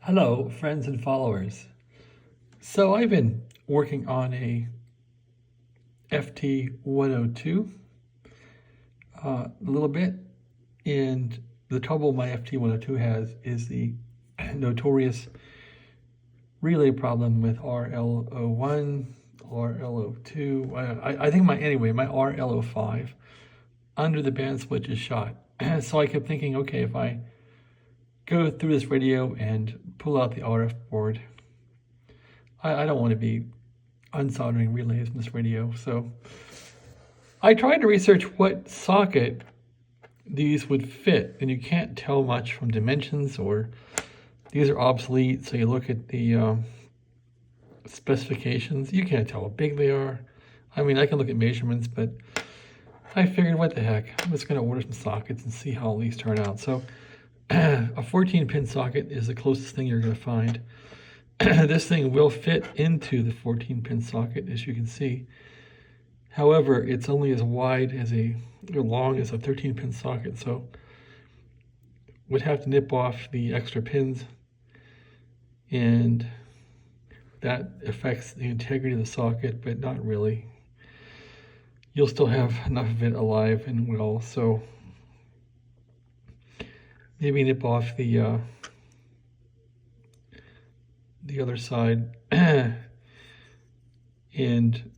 Hello, friends and followers. So I've been working on a FT-102 a little bit, and the trouble my FT-102 has is the notorious relay problem with RL01, RL02. I think my RL05 under the band switch is shot. So I kept thinking, okay, if I go through this radio and pull out the RF board, I don't want to be unsoldering relays in this radio. So I tried to research what socket these would fit, and you can't tell much from dimensions, or these are obsolete. So you look at the specifications, you can't tell how big they are. I mean, I can look at measurements, but I figured, what the heck, I'm just going to order some sockets and see how all these turn out. So a 14-pin socket is the closest thing you're going to find. This thing will fit into the 14-pin socket, as you can see. However, it's only as wide as or long as a 13-pin socket, so would have to nip off the extra pins, and that affects the integrity of the socket, but not really. You'll still have enough of it alive and well, so maybe nip off the other side and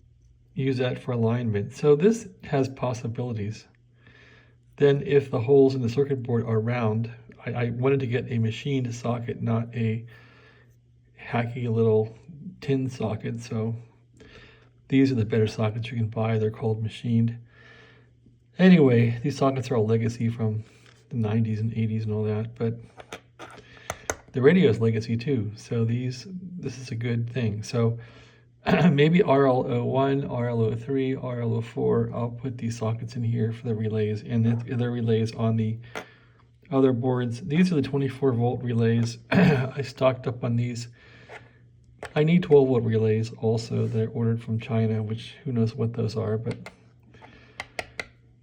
use that for alignment. So this has possibilities. Then if the holes in the circuit board are round, I wanted to get a machined socket, not a hacky little tin socket. So these are the better sockets you can buy. They're called machined. Anyway, these sockets are all legacy from the 90s and 80s and all that, but the radio is legacy too, so this is a good thing. So maybe RL01, RL03, RL04, I'll put these sockets in here for the relays, and the relays on the other boards. These are the 24-volt relays. I stocked up on these. I need 12-volt relays also that I ordered from China, which who knows what those are, but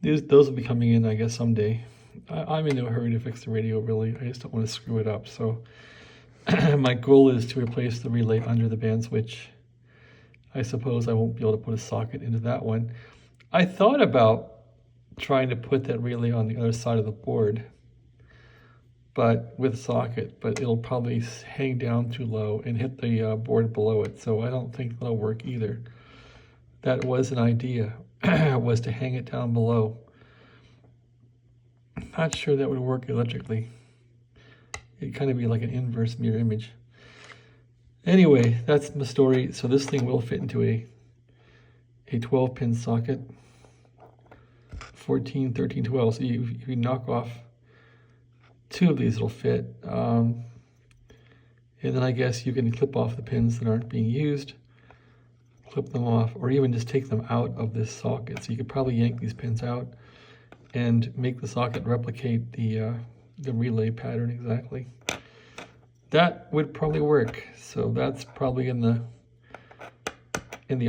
those will be coming in, I guess, someday. I'm in no hurry to fix the radio, really. I just don't want to screw it up. So my goal is to replace the relay under the band switch. I suppose I won't be able to put a socket into that one. I thought about trying to put that relay on the other side of the board, but with a socket, but it'll probably hang down too low and hit the board below it. So I don't think that'll work either. That was an idea, was to hang it down below. Not sure that would work electrically. It'd kind of be like an inverse mirror image. Anyway, that's the story. So this thing will fit into a 12-pin socket, 14, 13, 12. So if you knock off two of these, it'll fit. And then I guess you can clip off the pins that aren't being used, clip them off, or even just take them out of this socket. So you could probably yank these pins out and make the socket replicate the relay pattern exactly. That would probably work. So that's probably in the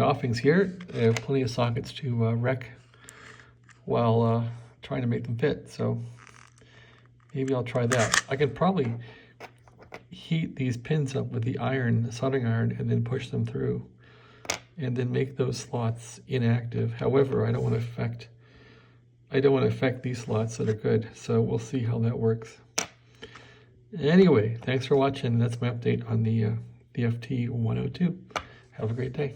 offings here. I have plenty of sockets to wreck while trying to make them fit. So maybe I'll try that. I could probably heat these pins up with the soldering iron, and then push them through, and then make those slots inactive. However, I don't want to affect these slots that are good, so we'll see how that works. Anyway, thanks for watching. That's my update on the FT-102. Have a great day.